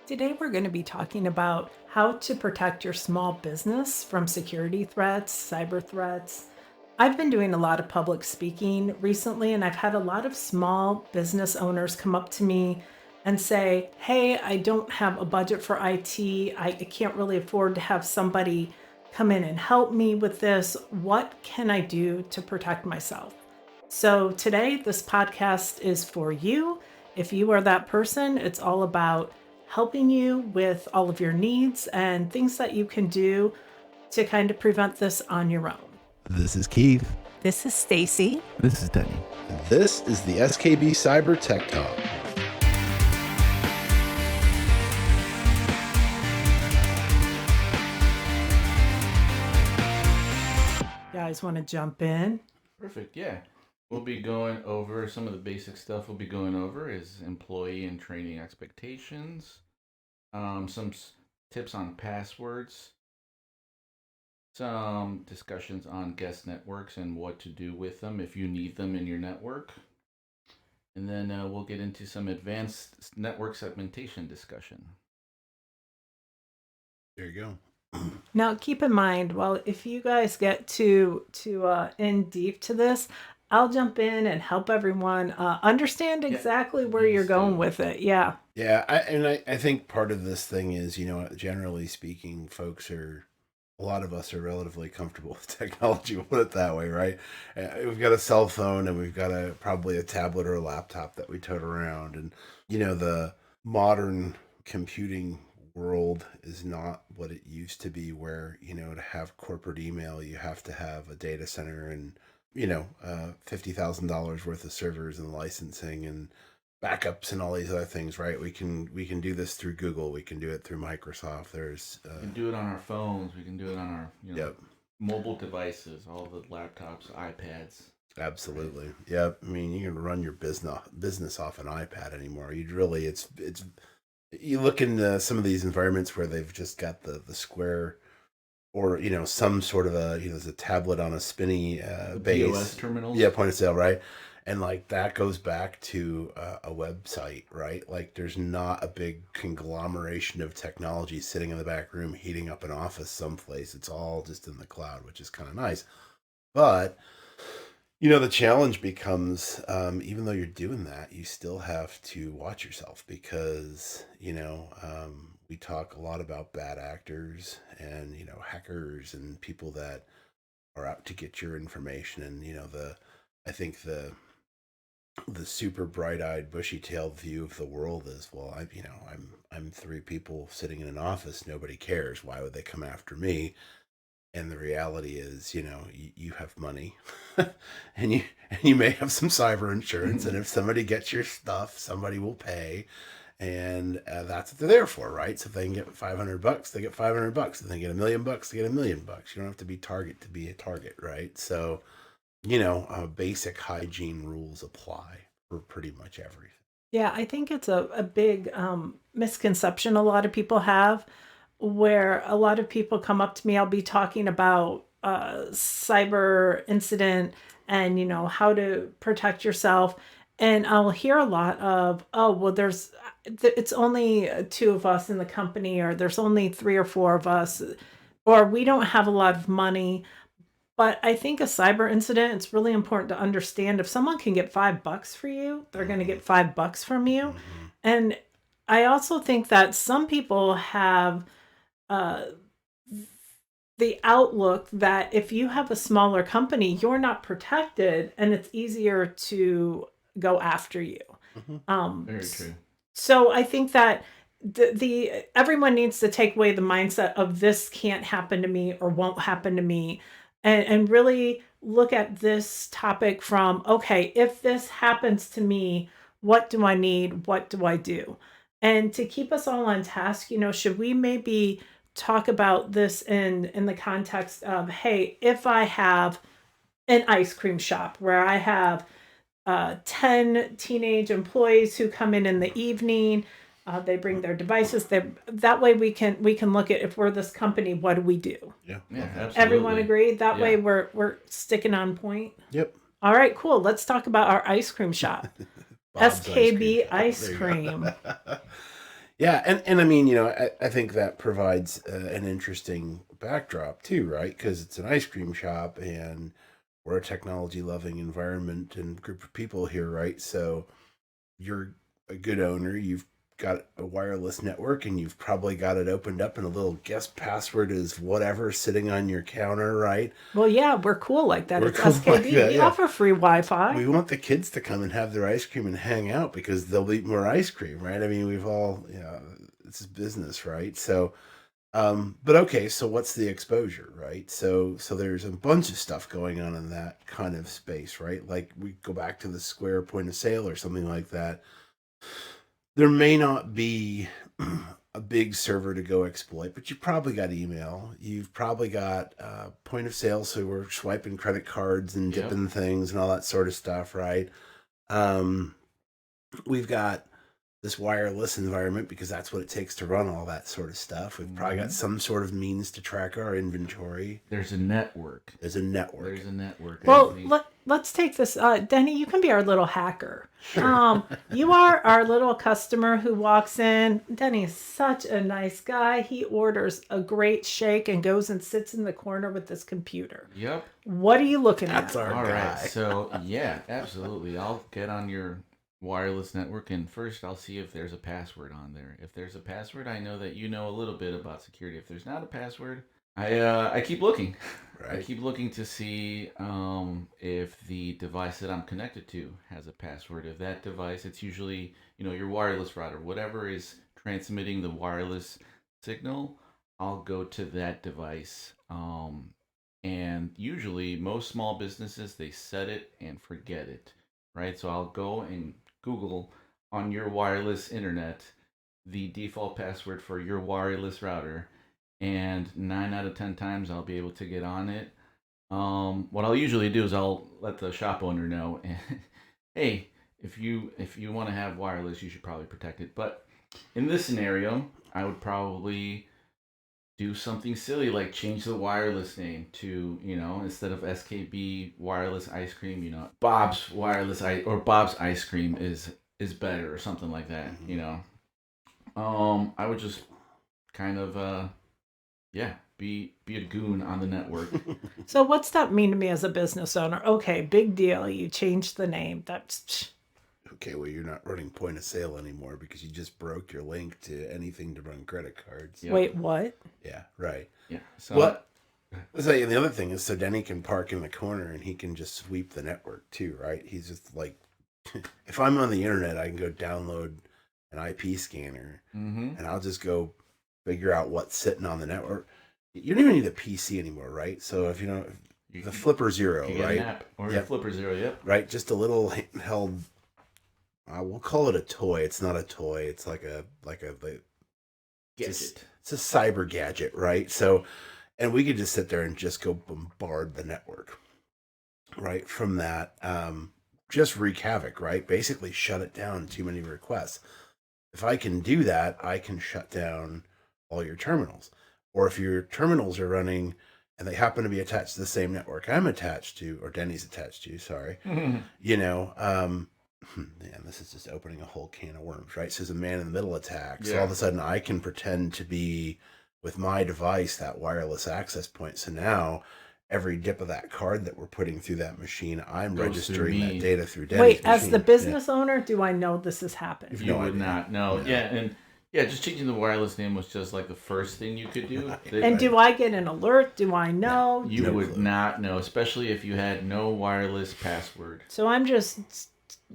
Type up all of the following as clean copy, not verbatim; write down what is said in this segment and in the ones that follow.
Today, we're going to be talking about how to protect your small business from security threats, cyber threats. I've been doing a lot of public speaking recently, and I've had a lot of small business owners come up to me and say, "Hey, I don't have a budget for IT. I can't really afford to have somebody come in and help me with this. What can I do to protect myself?" So, today, this podcast is for you. If you are that person, it's all about helping you with all of your needs and things that you can do to kind of prevent this on your own. This is Keith. This is Stacy. This is Denny. This is the SKB Cyber Tech Talk. You guys want to jump in? Perfect, yeah. We'll be going over some of the basic stuff. We'll be going over is employee and training expectations, some tips on passwords, some discussions on guest networks and what to do with them if you need them in your network. And then we'll get into some advanced network segmentation discussion. There you go. Now, keep in mind, well, if you guys get to in deep to this, I'll jump in and help everyone understand exactly where you're going with it. Yeah. Yeah, I think part of this thing is, generally speaking, a lot of us are relatively comfortable with technology, we'll put it that way, right? We've got a cell phone and we've got probably a tablet or a laptop that we tote around. And, the modern computing world is not what it used to be, where, to have corporate email, you have to have a data center and, $50,000 worth of servers and licensing and backups and all these other things, right? We can do this through Google. We can do it through Microsoft. We can do it on our phones. We can do it on our Yep. mobile devices, all the laptops, iPads. Absolutely. Yeah. I mean, you can run your business off an iPad anymore. It's you look in some of these environments where they've just got the square, or some sort of there's a tablet on a spinny base. POS terminals. Yeah, point of sale, right? And like that goes back to a website, right? Like there's not a big conglomeration of technology sitting in the back room heating up an office someplace. It's all just in the cloud, which is kind of nice. But the challenge becomes, even though you're doing that, you still have to watch yourself because, we talk a lot about bad actors and, hackers and people that are out to get your information. And, I think the super bright-eyed, bushy-tailed view of the world is, well, I'm three people sitting in an office. Nobody cares. Why would they come after me? And the reality is, you have money and you may have some cyber insurance. And if somebody gets your stuff, somebody will pay. And that's what they're there for, right? So if they can get $500, they get $500. If they get $1 million, they get $1 million. You don't have to be Target to be a target, right? So, basic hygiene rules apply for pretty much everything. Yeah, I think it's a big misconception a lot of people have, where a lot of people come up to me. I'll be talking about cyber incident and how to protect yourself, and I'll hear a lot of, "Oh, well, it's only two of us in the company, or there's only three or four of us, or we don't have a lot of money." But I think a cyber incident, it's really important to understand, if someone can get $5 for you, they're going to get $5 from you. Mm-hmm. And I also think that some people have uh, the outlook that if you have a smaller company, you're not protected and it's easier to go after you. Mm-hmm. Very true. So I think that the everyone needs to take away the mindset of this can't happen to me or won't happen to me, and really look at this topic from, okay, if this happens to me, what do I need? What do I do? And to keep us all on task, should we maybe talk about this in the context of, hey, if I have an ice cream shop where I have 10 teenage employees who come in the evening, they bring their devices. That way we can look at, if we're this company, what do we do? Yeah, absolutely. Everyone agree? That way we're sticking on point. Yep. All right, cool. Let's talk about our ice cream shop. Bob's SKB ice cream. ice cream. Yeah, and I mean, I think that provides an interesting backdrop too, right? Because it's an ice cream shop, and we're a technology loving environment and group of people here, right? So you're a good owner. You've got a wireless network, and you've probably got it opened up, and a little guest password is whatever sitting on your counter, right? Well, yeah, we're cool like that. We're It's cool like SKB. that, We yeah. offer free Wi-Fi. We want the kids to come and have their ice cream and hang out because they'll eat more ice cream, right? I mean, we've all, it's business, right? So, but okay, so what's the exposure, right? So there's a bunch of stuff going on in that kind of space, right? Like we go back to the Square point of sale or something like that. There may not be a big server to go exploit, but you've probably got email. You've probably got point of sale, so we're swiping credit cards and Yep. dipping things and all that sort of stuff, right? Um, we've got this wireless environment because that's what it takes to run all that sort of stuff. We've probably got some sort of means to track our inventory. There's a network. There's a network. There's a network. I Well, think. let's take this. Denny, you can be our little hacker. You are our little customer who walks in. Denny's such a nice guy. He orders a great shake and goes and sits in the corner with this computer. Yep. What are you looking That's at? our All guy. right. So yeah, absolutely. I'll get on your wireless network, and first I'll see if there's a password on there. If there's a password, I know that you know a little bit about security. If there's not a password, I keep looking. I Right. keep looking to see if the device that I'm connected to has a password. If that device, it's usually your wireless router, whatever is transmitting the wireless signal. I'll go to that device. And usually, most small businesses they set it and forget it, right? So I'll go and Google on your wireless internet the default password for your wireless router, and 9 out of 10 times I'll be able to get on it. What I'll usually do is I'll let the shop owner know, and hey, if you want to have wireless, you should probably protect it. But in this scenario, I would probably do something silly like change the wireless name to instead of SKB wireless ice cream, Bob's wireless ice or Bob's ice cream is better or something like that. I would just kind of yeah, be a goon on the network. So what's that mean to me as a business owner? Okay, big deal. You changed the name. That's Okay, well, you're not running point of sale anymore because you just broke your link to anything to run credit cards. Yep. wait, what? Yeah, right. Yeah. So What? So and the other thing is, so Denny can park in the corner and he can just sweep the network too, right? He's just like, if I'm on the internet, I can go download an IP scanner mm-hmm. and I'll just go figure out what's sitting on the network. You don't even need a PC anymore, right? So if the Flipper Zero, You get right? an app or Yep. a Flipper Zero. Yep. Right, just a little handheld. We'll call it a toy. It's not a toy. It's like a Gadget. it's a cyber gadget, right? So, and we could just sit there and just go bombard the network, right? From that, just wreak havoc, right? Basically, shut it down. Too many requests. If I can do that, I can shut down all your terminals. Or if your terminals are running and they happen to be attached to the same network I'm attached to, or Denny's attached to, sorry, man, this is just opening a whole can of worms, right? So there's a man in the middle attack. So all of a sudden I can pretend to be with my device, that wireless access point. So now every dip of that card that we're putting through that machine, I'm Goes through registering me. that data through Denny's Wait, machine. as the business owner, do I know this has happened? You've You no would idea. not. No. No. Yeah, and yeah, just changing the wireless name was just like the first thing you could do. Right. And do I get an alert? Do I know? You No would clue. not know, especially if you had no wireless password. So I'm just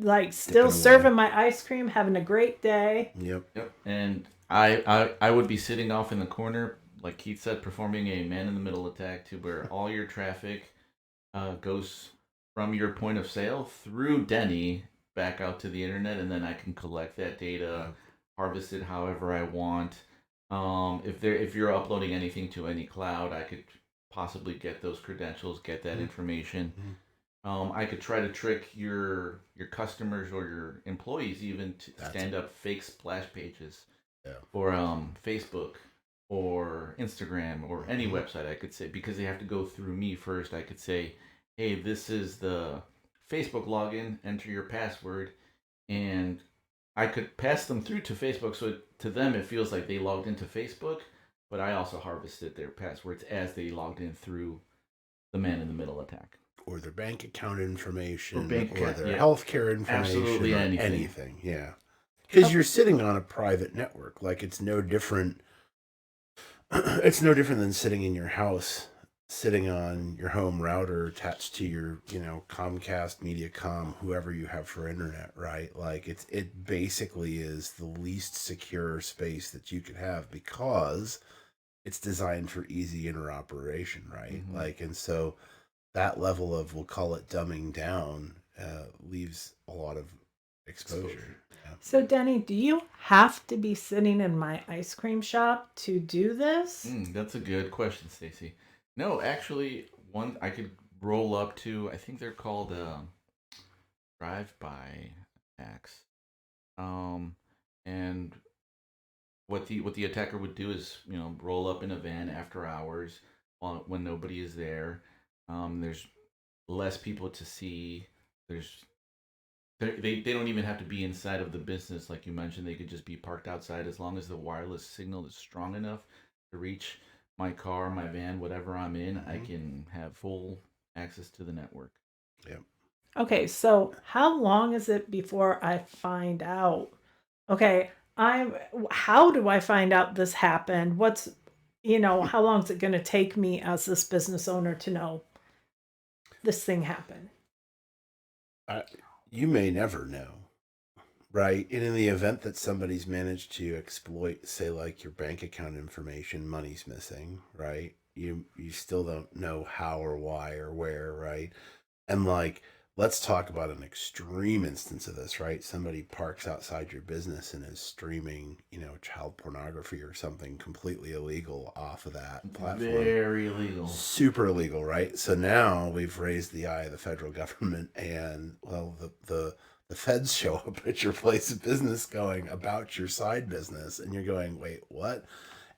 like still Dipping away. serving my ice cream, having a great day. Yep. Yep. And I would be sitting off in the corner, like Keith said, performing a man in the middle attack to where all your traffic goes from your point of sale through Denny back out to the internet, and then I can collect that data, harvest it however I want. If you're uploading anything to any cloud, I could possibly get those credentials, get that information. I could try to trick your customers or your employees even to stand up fake splash pages for Facebook or Instagram or any website. I could say, because they have to go through me first, I could say, hey, this is the Facebook login, enter your password, and I could pass them through to Facebook, so to them it feels like they logged into Facebook, but I also harvested their passwords as they logged in through the man in the middle attack. Or their bank account information, Or bank or account, their yeah, healthcare information, absolutely or anything. anything. Yeah. Because you're sitting on a private network. Like, it's no different. It's no different than sitting in your house, sitting on your home router attached to your, Comcast, MediaCom, whoever you have for internet, right? Like, it basically is the least secure space that you could have, because it's designed for easy interoperation, right? Mhm. Like, and so that level of, we'll call it dumbing down, leaves a lot of exposure. Yeah. So, Denny, do you have to be sitting in my ice cream shop to do this? That's a good question, Stacy. No, actually, one I could roll up to. I think they're called drive-by attacks. Um, and what the attacker would do is, roll up in a van after hours, when nobody is there. There's less people to see. There's they don't even have to be inside of the business, like you mentioned. They could just be parked outside, as long as the wireless signal is strong enough to reach my car, my van, whatever I'm in. I can have full access to the network. Yep. Okay, so how long is it before I find out? Okay, how do I find out this happened? How long is it going to take me as this business owner to know this thing happened? You may never know, right? And in the event that somebody's managed to exploit, say, like your bank account information, money's missing, right? You still don't know how or why or where, right? And, like, let's talk about an extreme instance of this, right? Somebody parks outside your business and is streaming, child pornography or something completely illegal off of that platform. Very illegal. Super illegal, right? So now we've raised the eye of the federal government, and, well, the feds show up at your place of business going about your side business, and you're going, wait, what?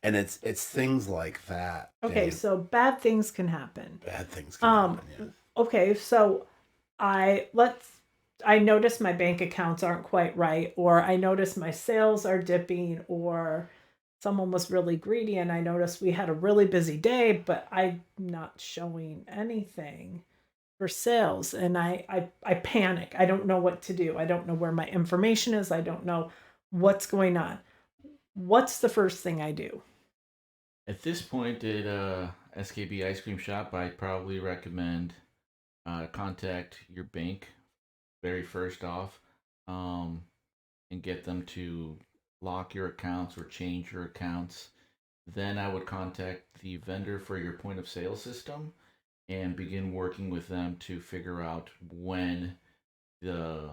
And it's things like that. Okay, Dan. so bad things can happen. Bad things can happen. Yeah. Okay, so I notice my bank accounts aren't quite right, or I notice my sales are dipping, or someone was really greedy and I noticed we had a really busy day, but I'm not showing anything for sales. And I panic. I don't know what to do. I don't know where my information is. I don't know what's going on. What's the first thing I do? At this point, at SKB Ice Cream Shop, I'd probably recommend contact your bank very first off, um, and get them to lock your accounts or change your accounts. Then I would contact the vendor for your point of sale system and begin working with them to figure out when the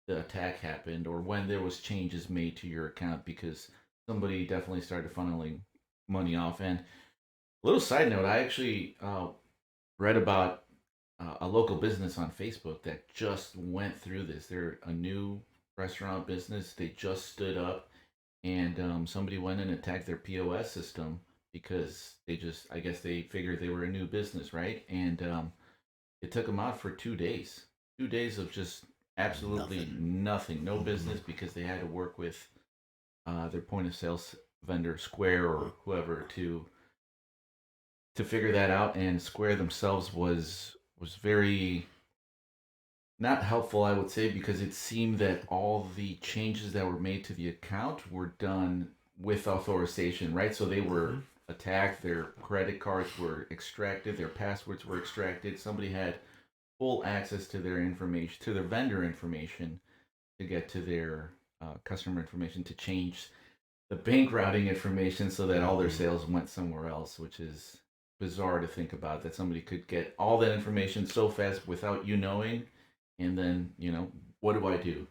the attack happened, or when there was changes made to your account, because somebody definitely started funneling money off. And little side note, I actually read about a local business on Facebook that just went through this. They're a new restaurant business. They just stood up, and somebody went and attacked their POS system, because I guess they figured they were a new business, right? And it took them out for 2 days. 2 days of just absolutely nothing, no business, because they had to work with their point of sale vendor, Square or whoever, to figure that out. And Square themselves was very not helpful, I would say, because it seemed that all the changes that were made to the account were done with authorization, right? So they were attacked, their credit cards were extracted, their passwords were extracted. Somebody had full access to their information, to their vendor information, to get to their customer information, to change the bank routing information so that all their sales went somewhere else, which is bizarre to think about, that somebody could get all that information so fast without you knowing. And then, what do I do?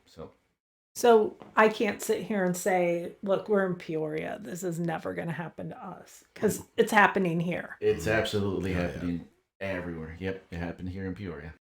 So I can't sit here and say, look, we're in Peoria. This is never going to happen to us, because it's happening here. It's absolutely happening everywhere. Yep, it happened here in Peoria.